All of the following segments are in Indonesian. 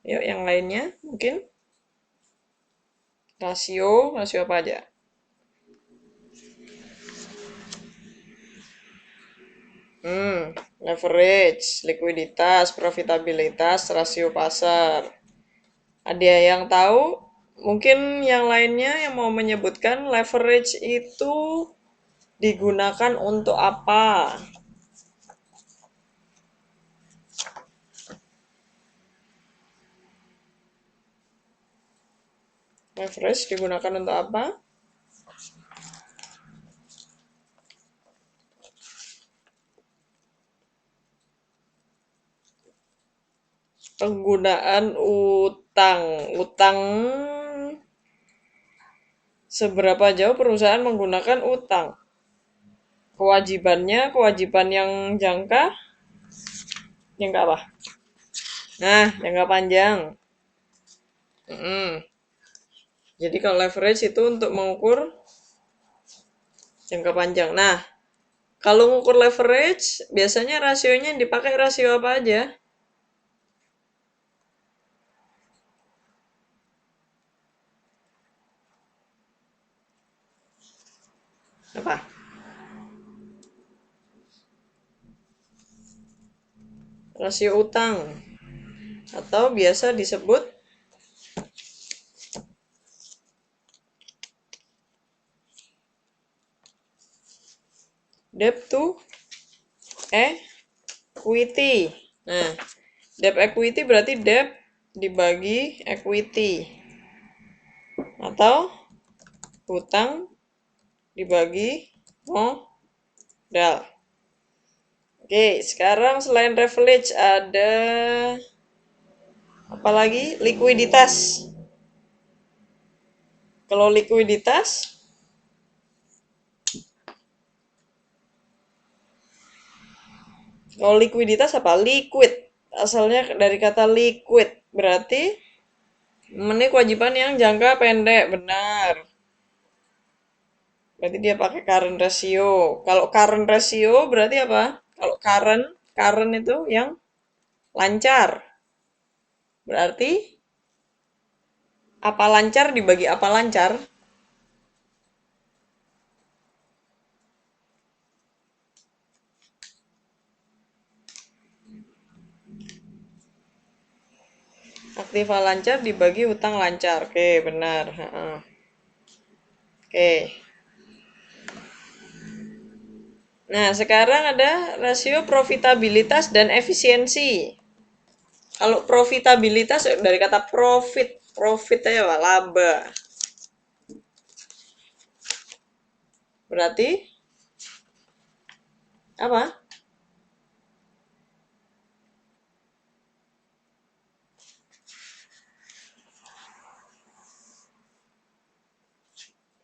Yuk, yang lainnya mungkin rasio apa aja? Leverage, likuiditas, profitabilitas, rasio pasar. Ada yang tahu? Mungkin yang lainnya yang mau menyebutkan leverage itu digunakan untuk apa? Leverage digunakan untuk apa? Penggunaan utang. Utang, seberapa jauh perusahaan menggunakan utang? Kewajibannya, kewajiban yang jangka apa? Nah, jangka panjang. Mm-mm. Jadi kalau leverage itu untuk mengukur jangka panjang. Nah, kalau mengukur leverage, biasanya rasionya yang dipakai rasio apa aja? Apa? Rasio utang. Atau biasa disebut debt to equity. Nah, debt equity berarti debt dibagi equity. Atau hutang dibagi modal. Oke, sekarang selain leverage ada apa lagi? Likuiditas. Kalau likuiditas apa? Liquid. Asalnya dari kata liquid. Berarti memenuhi kewajiban yang jangka pendek. Benar. Berarti dia pakai current ratio. Kalau current ratio berarti apa? Kalau current itu yang lancar. Berarti apa lancar dibagi apa lancar? Aktiva lancar dibagi hutang lancar. Oke, benar. Oke. Nah, sekarang ada rasio profitabilitas dan efisiensi. Kalau profitabilitas dari kata profit, profit aja Pak, laba. Berarti apa?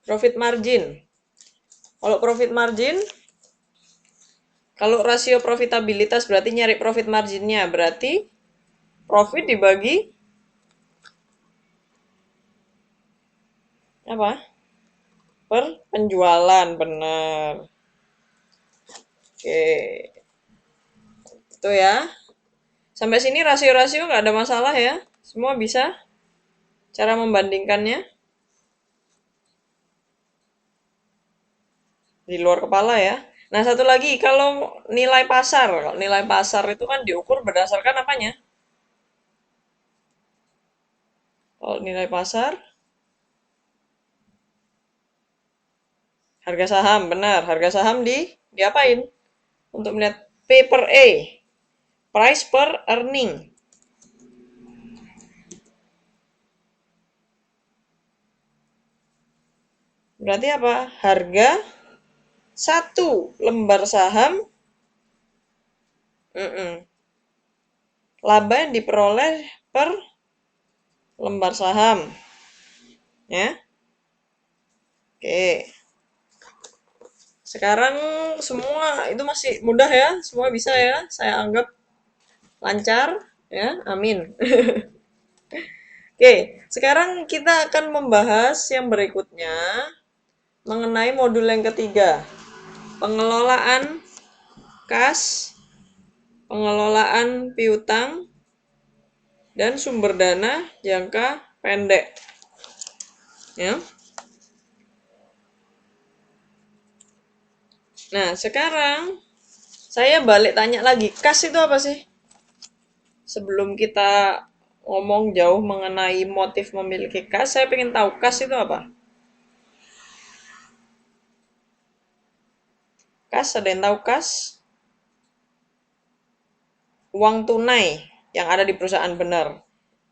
Profit margin. Kalau profit margin, kalau rasio profitabilitas berarti nyari profit marginnya. Berarti profit dibagi apa? Per penjualan, benar. Oke, itu ya. Sampai sini rasio-rasio nggak ada masalah ya. Semua bisa cara membandingkannya di luar kepala ya. Nah, satu lagi, kalau nilai pasar. Kalau nilai pasar itu kan diukur berdasarkan apanya? Kalau nilai pasar, harga saham, benar. Harga saham diapain? Untuk melihat P per E, price per earning. Berarti apa? Harga satu lembar saham, laba yang diperoleh per lembar saham. Ya, oke. Sekarang semua itu masih mudah ya, semua bisa ya. Saya anggap lancar ya. Amin. Oke, sekarang kita akan membahas yang berikutnya mengenai modul yang ketiga. Pengelolaan kas, pengelolaan piutang, dan sumber dana jangka pendek. Ya. Nah, sekarang saya balik tanya lagi, kas itu apa sih? Sebelum kita ngomong jauh mengenai motif memiliki kas, saya pengen tahu kas itu apa? Kas, ada yang tahu kas? Uang tunai yang ada di perusahaan, benar.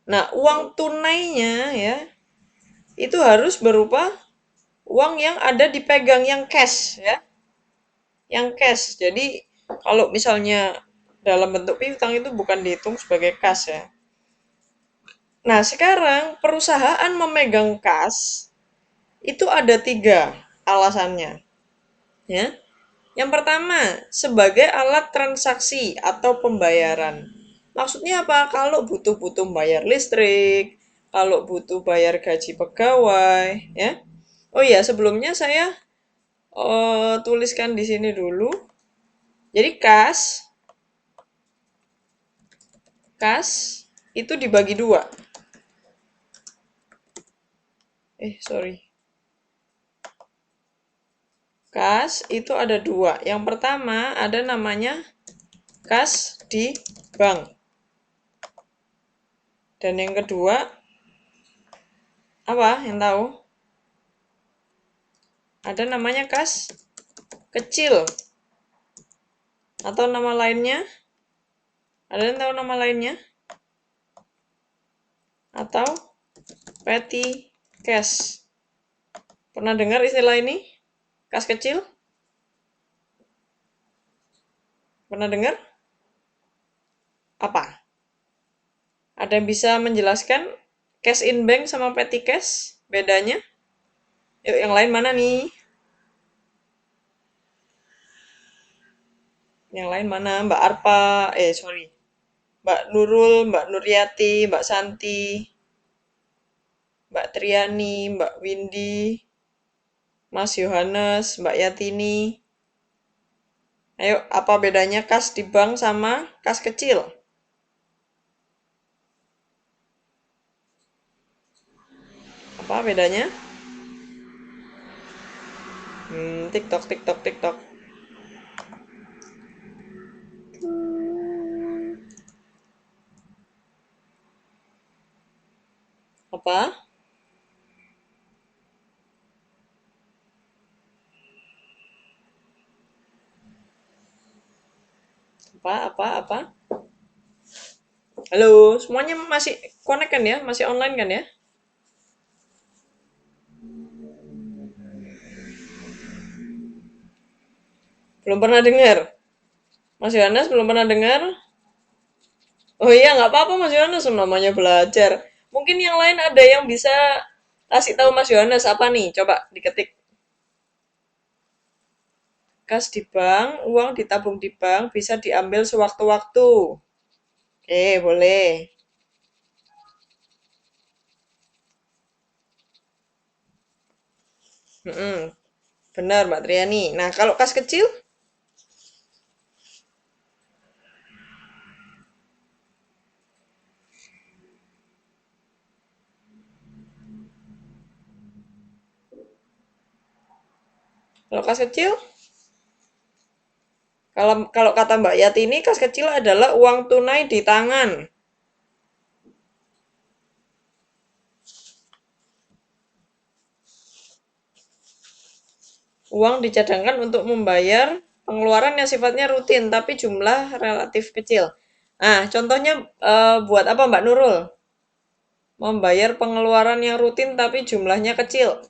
Nah, uang tunainya ya, itu harus berupa uang yang ada dipegang, yang cash ya. Yang cash. Jadi, kalau misalnya dalam bentuk piutang itu bukan dihitung sebagai kas ya. Nah, sekarang perusahaan memegang kas itu ada tiga alasannya. Ya. Yang pertama, sebagai alat transaksi atau pembayaran. Maksudnya apa? Kalau butuh-butuh bayar listrik, kalau butuh bayar gaji pegawai, ya. Oh iya, sebelumnya saya tuliskan di sini dulu. Jadi kas itu dibagi dua. Sorry. Kas itu ada dua. Yang pertama ada namanya kas di bank. Dan yang kedua, apa yang tahu? Ada namanya kas kecil. Atau nama lainnya? Ada yang tahu nama lainnya? Atau petty cash. Pernah dengar istilah ini? Kas kecil? Pernah dengar? Apa? Ada yang bisa menjelaskan cash in bank sama petty cash? Bedanya? Yuk, yang lain mana nih? Yang lain mana? Mbak Arpa, sorry. Mbak Nurul, Mbak Nuryati, Mbak Santi, Mbak Triani, Mbak Windy, Mas Yohanes, Mbak Yatini. Ayo, apa bedanya kas di bank sama kas kecil? Apa bedanya? TikTok, TikTok, TikTok. Apa? Apa? Halo, semuanya masih connect kan ya? Masih online kan ya? Belum pernah dengar? Mas Yohanes belum pernah dengar? Oh iya, nggak apa-apa Mas Yohanes, namanya belajar. Mungkin yang lain ada yang bisa kasih tahu Mas Yohanes apa nih? Coba diketik. Kas di bank, uang ditabung di bank, bisa diambil sewaktu-waktu. Oke, boleh. Mm-mm, benar Mbak Triani. Nah, kalau kas kecil? Kalau kas kecil? Kalau kalau kata Mbak Yati ini, kas kecil adalah uang tunai di tangan. Uang dicadangkan untuk membayar pengeluaran yang sifatnya rutin, tapi jumlah relatif kecil. Nah, contohnya buat apa Mbak Nurul? Membayar pengeluaran yang rutin tapi jumlahnya kecil.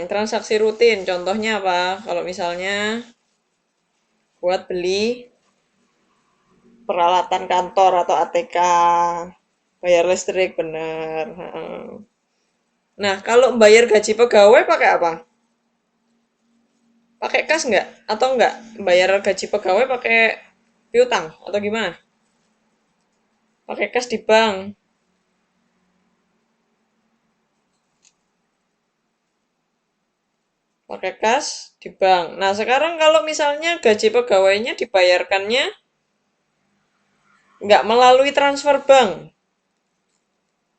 Transaksi rutin, contohnya apa? Kalau misalnya buat beli peralatan kantor atau ATK, bayar listrik, bener. Nah, kalau bayar gaji pegawai pakai apa? Pakai kas nggak? Atau nggak? Bayar gaji pegawai pakai piutang atau gimana? Pakai kas di bank. pakai kas di bank. Nah, sekarang kalau misalnya gaji pegawainya dibayarkannya nggak melalui transfer bank,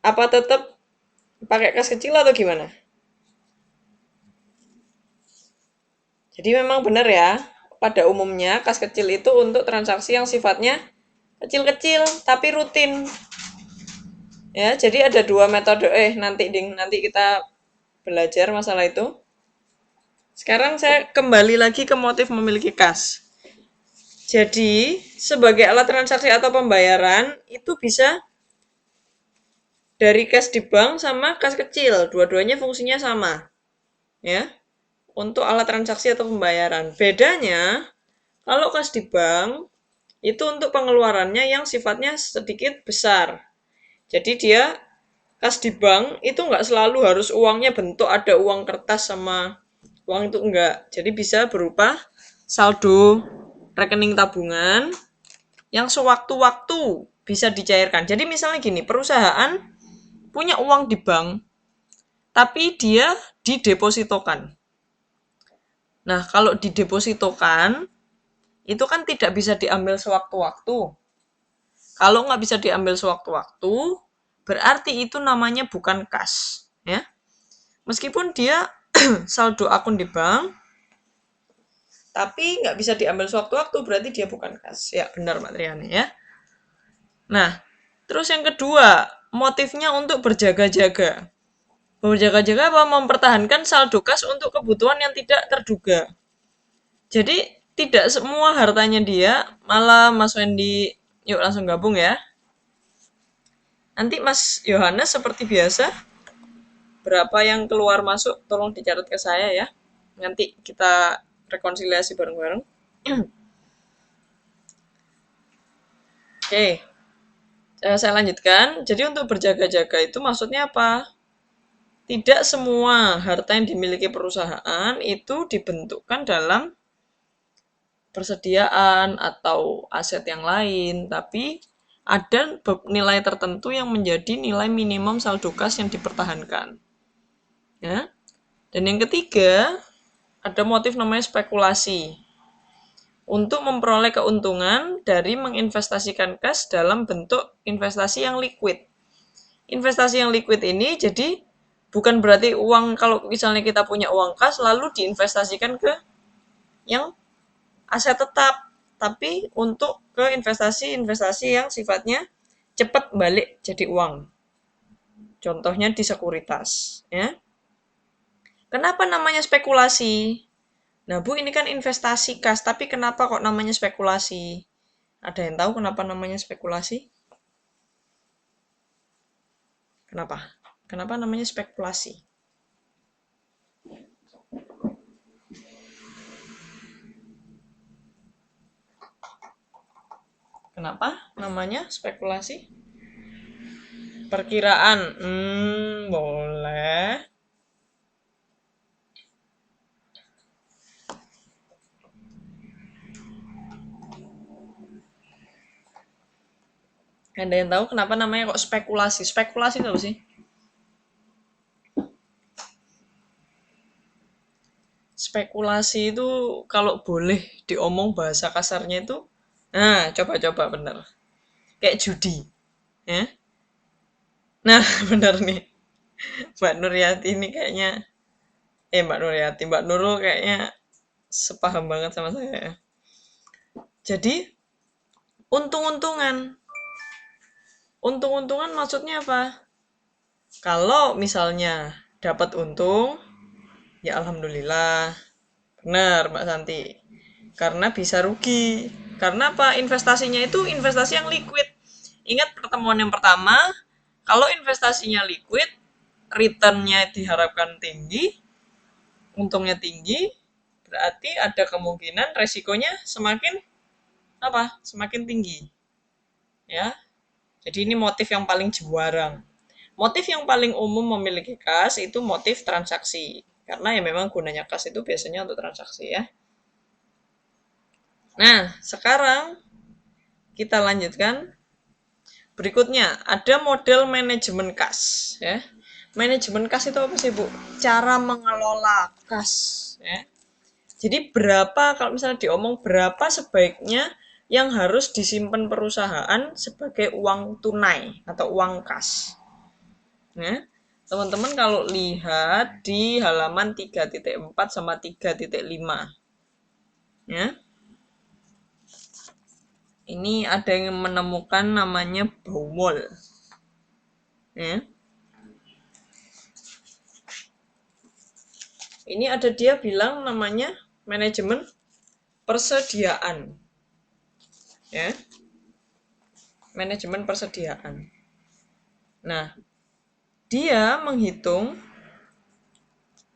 apa tetap pakai kas kecil atau gimana? Jadi memang benar ya, pada umumnya kas kecil itu untuk transaksi yang sifatnya kecil-kecil tapi rutin. Ya, jadi ada dua metode. Nanti kita belajar masalah itu. Sekarang saya kembali lagi ke motif memiliki kas. Jadi, sebagai alat transaksi atau pembayaran itu bisa dari kas di bank sama kas kecil. Dua-duanya fungsinya sama. Ya, untuk alat transaksi atau pembayaran. Bedanya, kalau kas di bank itu untuk pengeluarannya yang sifatnya sedikit besar. Jadi dia kas di bank itu nggak selalu harus uangnya bentuk ada uang kertas sama uang itu enggak. Jadi bisa berupa saldo rekening tabungan yang sewaktu-waktu bisa dicairkan. Jadi misalnya gini, perusahaan punya uang di bank, tapi dia didepositokan. Nah, kalau didepositokan, itu kan tidak bisa diambil sewaktu-waktu. Kalau nggak bisa diambil sewaktu-waktu, berarti itu namanya bukan kas. Ya. Meskipun dia saldo akun di bank, tapi nggak bisa diambil sewaktu-waktu, berarti dia bukan kas. Ya, benar Mbak Triani ya. Nah, terus yang kedua, motifnya untuk berjaga-jaga. Berjaga-jaga apa? Mempertahankan saldo kas untuk kebutuhan yang tidak terduga. Jadi, tidak semua hartanya dia, malah Mas Wendy, yuk langsung gabung ya. Nanti Mas Yohanes seperti biasa, berapa yang keluar masuk, tolong dicatat ke saya ya. Nanti kita rekonsiliasi bareng-bareng. Oke, saya lanjutkan. Jadi untuk berjaga-jaga itu maksudnya apa? Tidak semua harta yang dimiliki perusahaan itu dibentukkan dalam persediaan atau aset yang lain, tapi ada nilai tertentu yang menjadi nilai minimum saldo kas yang dipertahankan. Ya. Dan yang ketiga, ada motif namanya spekulasi. Untuk memperoleh keuntungan dari menginvestasikan kas dalam bentuk investasi yang liquid. Investasi yang liquid ini jadi bukan berarti uang, kalau misalnya kita punya uang kas lalu diinvestasikan ke yang aset tetap, tapi untuk ke investasi-investasi yang sifatnya cepat balik jadi uang. Contohnya di sekuritas, ya. Kenapa namanya spekulasi? Nah, Bu, ini kan investasi kas, tapi kenapa kok namanya spekulasi? Ada yang tahu kenapa namanya spekulasi? Kenapa? Kenapa namanya spekulasi? Kenapa namanya spekulasi? Perkiraan. Boleh. Ada yang tahu kenapa namanya kok spekulasi? Spekulasi itu apa sih? Spekulasi itu kalau boleh diomong bahasa kasarnya itu, nah coba-coba bener. Kayak judi. Ya? Nah bener nih. Mbak Nuryati ini kayaknya, Mbak Nuryati, Mbak Nurul kayaknya sepaham banget sama saya. Jadi, untung-untungan. Untung-untungan maksudnya apa? Kalau misalnya dapat untung, ya alhamdulillah. Benar, Mbak Santi. Karena bisa rugi. Karena apa? Investasinya itu investasi yang liquid. Ingat pertemuan yang pertama, kalau investasinya liquid, return-nya diharapkan tinggi, untungnya tinggi, berarti ada kemungkinan resikonya semakin apa? Semakin tinggi. Ya. Jadi ini motif yang paling juarang. Motif yang paling umum memiliki kas itu motif transaksi. Karena ya memang gunanya kas itu biasanya untuk transaksi ya. Nah, sekarang kita lanjutkan. Berikutnya, ada model manajemen kas. Ya. Manajemen kas itu apa sih, Bu? Cara mengelola kas, ya. Jadi berapa, kalau misalnya diomong berapa sebaiknya yang harus disimpan perusahaan sebagai uang tunai atau uang kas. Ya. Teman-teman kalau lihat di halaman 3.4 sama 3.5. Ya. Ini ada yang menemukan namanya Baumol. Ya. Ini ada dia bilang namanya manajemen persediaan. Ya. Manajemen persediaan. Nah, dia menghitung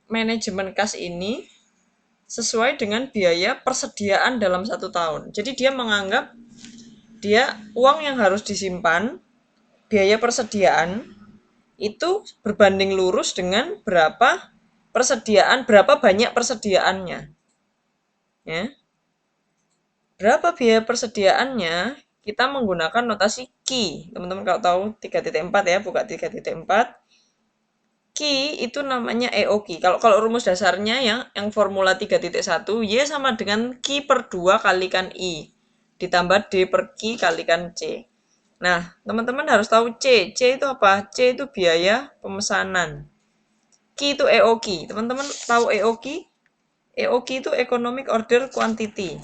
manajemen kas ini sesuai dengan biaya persediaan dalam 1 tahun. Jadi dia menganggap dia uang yang harus disimpan, biaya persediaan itu berbanding lurus dengan berapa persediaan, berapa banyak persediaannya. Ya. Berapa biaya persediaannya, kita menggunakan notasi Q. Teman-teman kalau tahu 3.4 ya, buka 3.4. Q itu namanya EOQ. Kalau rumus dasarnya yang formula 3.1, Y sama dengan Q per 2 kalikan I. Ditambah D per Q kalikan C. Nah, teman-teman harus tahu C. C itu apa? C itu biaya pemesanan. Q itu EOQ. Teman-teman tahu EOQ? EOQ itu Economic Order Quantity.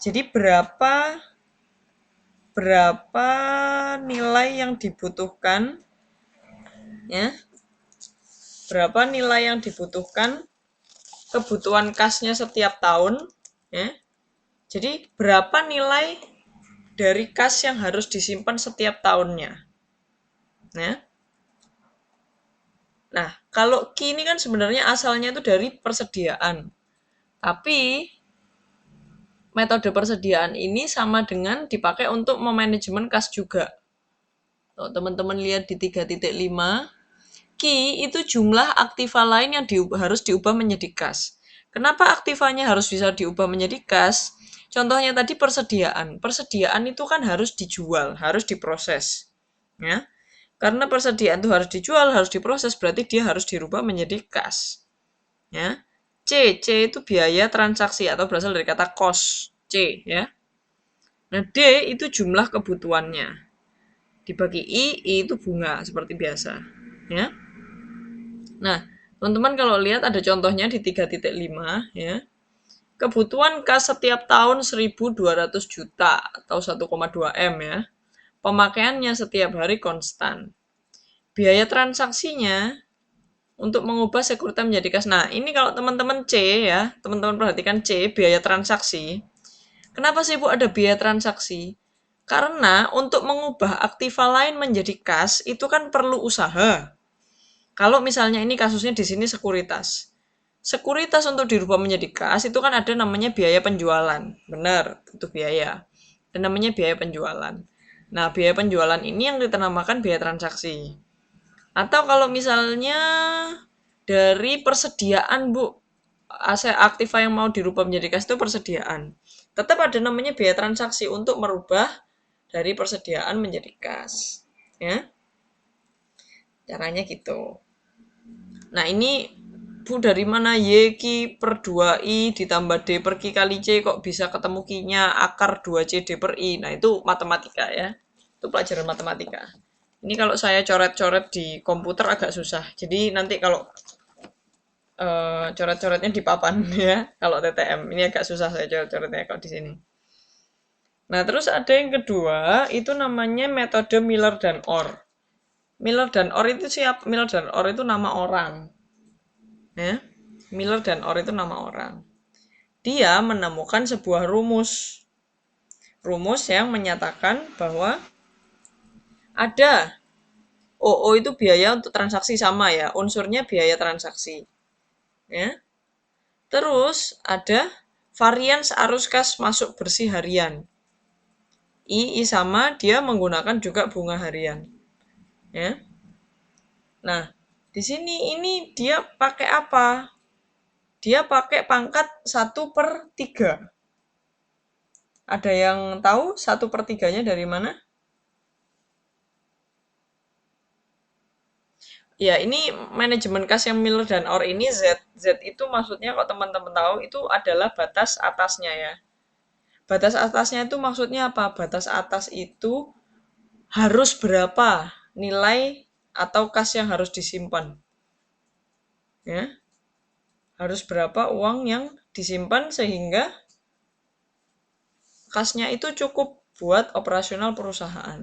Jadi berapa nilai yang dibutuhkan, ya? Berapa nilai yang dibutuhkan kebutuhan kasnya setiap tahun, ya? Jadi berapa nilai dari kas yang harus disimpan setiap tahunnya, ya? Nah, kalau Q ini kan sebenarnya asalnya itu dari persediaan, tapi metode persediaan ini sama dengan dipakai untuk memanajemen kas juga. Kalau teman-teman lihat di 3.5, Q itu jumlah aktiva lain yang harus diubah menjadi kas. Kenapa aktivanya harus bisa diubah menjadi kas? Contohnya tadi persediaan. Persediaan itu kan harus dijual, harus diproses. Ya. Karena persediaan itu harus dijual, harus diproses, berarti dia harus dirubah menjadi kas. Ya. C itu biaya transaksi atau berasal dari kata cost. C, ya. Nah, D itu jumlah kebutuhannya. Dibagi I itu bunga seperti biasa, ya. Nah, teman-teman kalau lihat ada contohnya di 3.5, ya. Kebutuhan kas setiap tahun 1.200 juta atau 1,2 M, ya. Pemakaiannya setiap hari konstan. Biaya transaksinya untuk mengubah sekuritas menjadi kas. Nah, ini kalau teman-teman C, ya, teman-teman perhatikan C, biaya transaksi. Kenapa sih, Bu, ada biaya transaksi? Karena untuk mengubah aktiva lain menjadi kas itu kan perlu usaha. Kalau misalnya ini kasusnya di sini sekuritas. Sekuritas untuk dirubah menjadi kas itu kan ada namanya biaya penjualan. Benar, itu biaya. Dan namanya biaya penjualan. Nah, biaya penjualan ini yang dinamakan biaya transaksi. Atau kalau misalnya dari persediaan, Bu, aset aktiva yang mau dirubah menjadi kas itu persediaan. Tetap ada namanya biaya transaksi untuk merubah dari persediaan menjadi kas. Ya. Caranya gitu. Nah, ini Bu dari mana Y Q per 2I ditambah D per Q kali C kok bisa ketemu Q-nya akar 2C D per I. Nah, itu matematika, ya. Itu pelajaran matematika. Ini kalau saya coret-coret di komputer agak susah. Jadi nanti kalau coret-coretnya di papan ya, kalau TTM. Ini agak susah saya coret-coretnya kalau di sini. Nah, terus ada yang kedua, itu namanya metode Miller dan Orr. Miller dan Orr itu siapa? Miller dan Orr itu nama orang. Ya. Miller dan Orr itu nama orang. Dia menemukan sebuah rumus. Rumus yang menyatakan bahwa ada OO itu biaya untuk transaksi sama, ya. Unsurnya biaya transaksi. Ya. Terus ada varians arus kas masuk bersih harian. I sama dia menggunakan juga bunga harian. Ya. Nah, di sini ini dia pakai apa? Dia pakai pangkat 1/3. Ada yang tahu 1/3-nya dari mana? Ya, ini manajemen kas yang Miller dan Orr ini Z. Z itu maksudnya kalau teman-teman tahu itu adalah batas atasnya ya. Batas atasnya itu maksudnya apa? Batas atas itu harus berapa nilai atau kas yang harus disimpan. Ya, harus berapa uang yang disimpan sehingga kasnya itu cukup buat operasional perusahaan.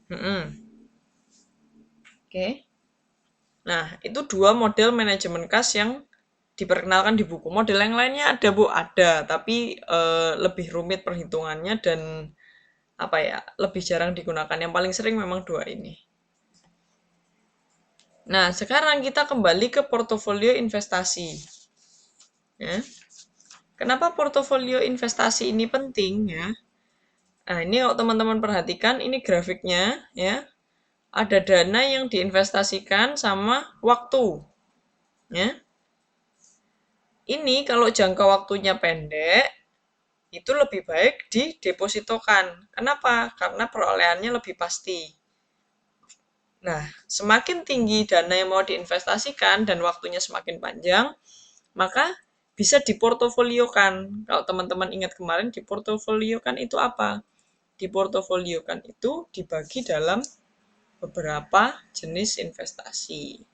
Mm-mm. Oke. Nah, itu dua model manajemen kas yang diperkenalkan di buku. Model yang lainnya ada, Bu, ada, tapi lebih rumit perhitungannya dan apa ya, lebih jarang digunakan. Yang paling sering memang dua ini. Nah, sekarang kita kembali ke portofolio investasi. Ya. Kenapa portofolio investasi ini penting ya? Nah, ini kalau teman-teman perhatikan, ini grafiknya ya. Ada dana yang diinvestasikan sama waktu. Ya. Ini kalau jangka waktunya pendek, itu lebih baik didepositokan. Kenapa? Karena perolehannya lebih pasti. Nah, semakin tinggi dana yang mau diinvestasikan dan waktunya semakin panjang, maka bisa diportofoliokan. Kalau teman-teman ingat kemarin, diportofoliokan itu apa? Diportofoliokan itu dibagi dalam beberapa jenis investasi.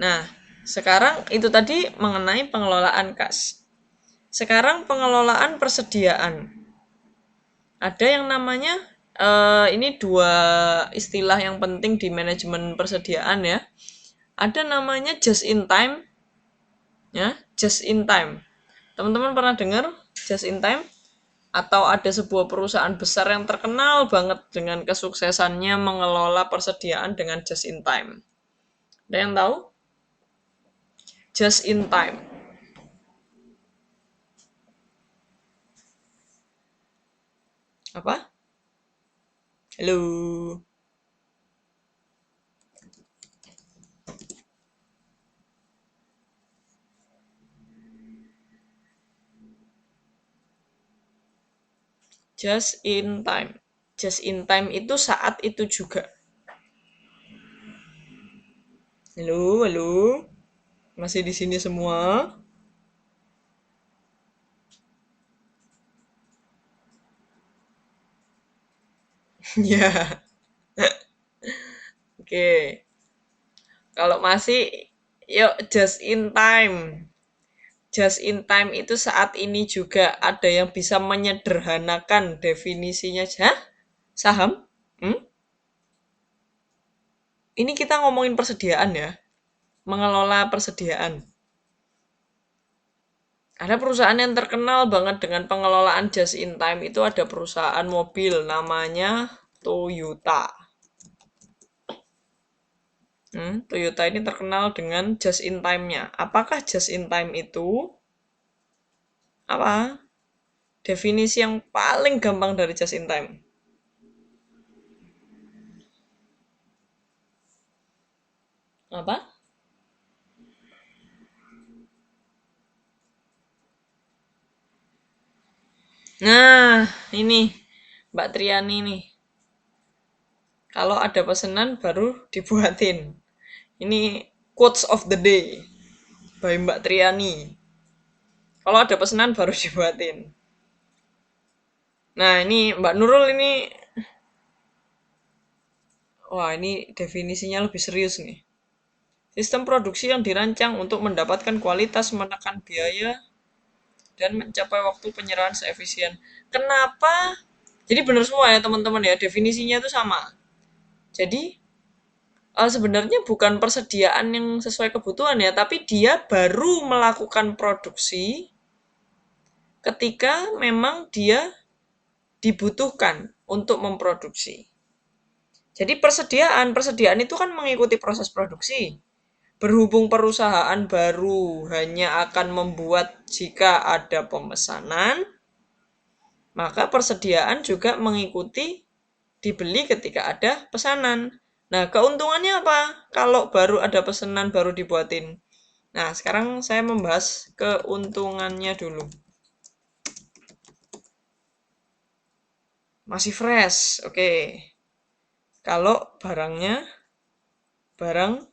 Nah, sekarang itu tadi mengenai pengelolaan kas. Sekarang pengelolaan persediaan. Ada yang namanya ini dua istilah yang penting di manajemen persediaan ya. Ada namanya just in time, ya, just in time. Teman-teman pernah dengar just in time? Atau ada sebuah perusahaan besar yang terkenal banget dengan kesuksesannya mengelola persediaan dengan just in time. Ada yang tahu? Just in time. Apa? Halo. Just in time. Just in time itu saat itu juga. Halo, halo. Masih di sini semua? Ya, oke. Kalau masih, yuk just in time. Just in time itu saat ini juga ada yang bisa menyederhanakan definisinya. Hah? Saham? Hmm? Ini kita ngomongin persediaan ya. Mengelola persediaan. Ada perusahaan yang terkenal banget dengan pengelolaan just in time itu ada perusahaan mobil namanya Toyota. Toyota ini terkenal dengan just in time-nya. Apakah just in time itu apa? Definisi yang paling gampang dari just in time. Apa? Nah, ini Mbak Triani nih. Kalau ada pesanan baru dibuatin. Ini quotes of the day by Mbak Triani. Kalau ada pesanan baru dibuatin. Nah, ini Mbak Nurul ini, wah ini definisinya lebih serius nih. Sistem produksi yang dirancang untuk mendapatkan kualitas, menekan biaya, dan mencapai waktu penyerahan seefisien. Kenapa? Jadi benar semua ya teman-teman ya, definisinya itu sama. Jadi sebenarnya bukan persediaan yang sesuai kebutuhan ya, tapi dia baru melakukan produksi ketika memang dia dibutuhkan untuk memproduksi. Jadi persediaan itu kan mengikuti proses produksi. Berhubung perusahaan baru hanya akan membuat jika ada pemesanan, maka persediaan juga mengikuti dibeli ketika ada pesanan. Nah, keuntungannya apa? Kalau baru ada pesanan baru dibuatin. Nah, sekarang saya membahas keuntungannya dulu. Masih fresh. Oke. Kalau barangnya barang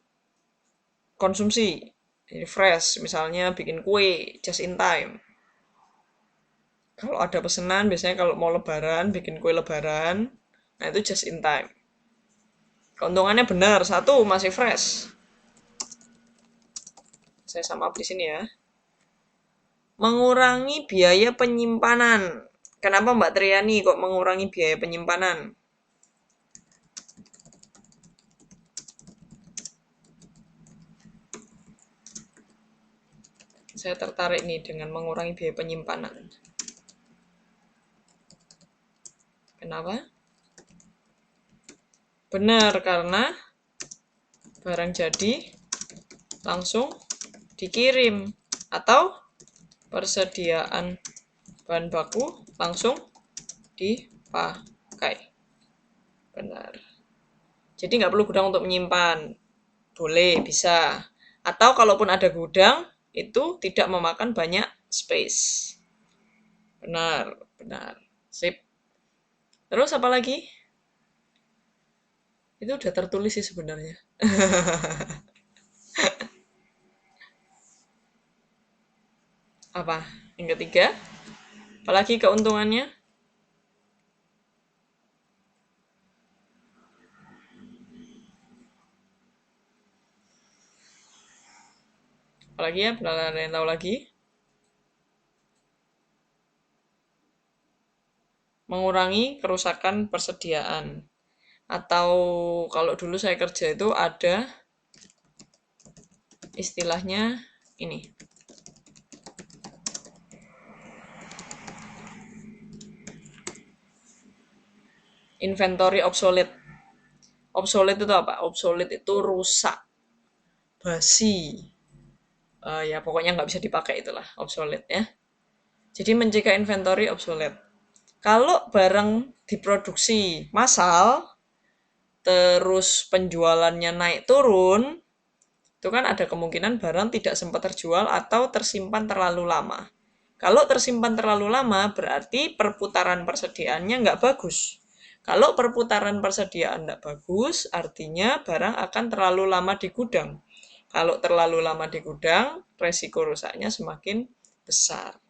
konsumsi. Jadi fresh, misalnya bikin kue just in time. Kalau ada pesanan, biasanya kalau mau lebaran, bikin kue lebaran, nah itu just in time. Keuntungannya benar, satu masih fresh. Saya sama di sini ya. Mengurangi biaya penyimpanan. Kenapa Mbak Triani kok mengurangi biaya penyimpanan? Saya tertarik nih dengan mengurangi biaya penyimpanan. Kenapa? Benar, karena barang jadi langsung dikirim atau persediaan bahan baku langsung dipakai. Benar. Jadi nggak perlu gudang untuk menyimpan. Boleh, bisa. Atau kalaupun ada gudang, itu tidak memakan banyak space. Benar, benar. Sip. Terus apa lagi? Itu udah tertulis sih sebenarnya. Apa? Yang ketiga? Apalagi keuntungannya? Apalagi ya? Pernah ada yang tahu lagi? Mengurangi kerusakan persediaan. Atau kalau dulu saya kerja itu ada istilahnya ini. Inventory obsolete. Obsolete itu apa? Obsolete itu rusak, basi. Ya pokoknya nggak bisa dipakai itulah obsolete ya. Jadi mencegah inventory obsolete. Kalau barang diproduksi massal, terus penjualannya naik turun, itu kan ada kemungkinan barang tidak sempat terjual atau tersimpan terlalu lama. Kalau tersimpan terlalu lama, berarti perputaran persediaannya nggak bagus. Kalau perputaran persediaan nggak bagus, artinya barang akan terlalu lama di gudang. Kalau terlalu lama di gudang, resiko rusaknya semakin besar.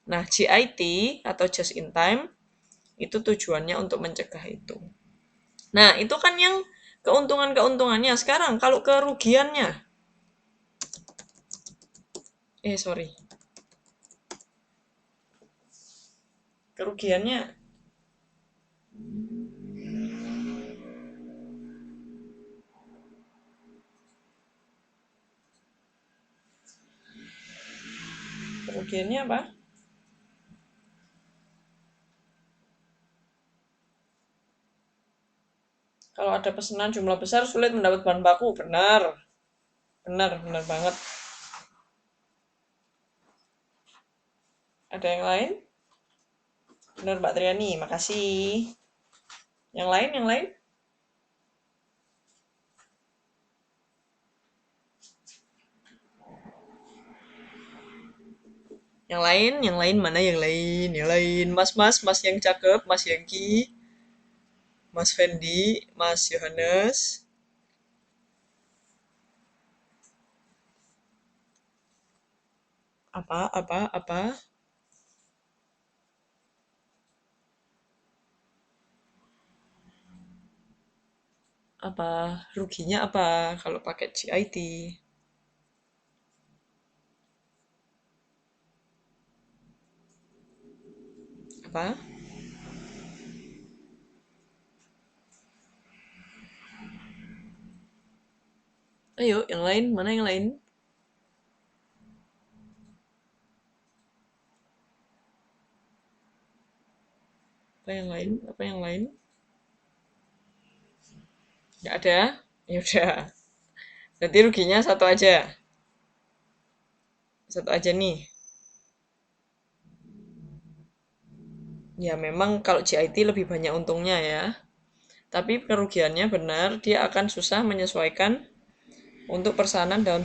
Nah, JIT atau just in time itu tujuannya untuk mencegah itu. Nah, itu kan yang keuntungan-keuntungannya. Sekarang kalau kerugiannya, sorry, kerugiannya, kerugiannya apa? Kalau ada pesanan jumlah besar sulit mendapat bahan baku, benar, benar, benar banget. Ada yang lain? Benar Mbak Triani, makasih. Yang lain, yang lain? Yang lain mana yang lain? Yang lain, mas yang cakep, Mas Yangki, Mas Fendi, Mas Yohanes. Apa? Apa? Ruginya apa kalau pakai GIT? Apa? Ayo, yang lain, mana yang lain? Apa yang lain? Apa yang lain? Nggak ada? Ya udah. Berarti ruginya satu aja. Satu aja nih. Ya memang kalau GIT lebih banyak untungnya ya. Tapi kerugiannya benar, dia akan susah menyesuaikan untuk persanan daun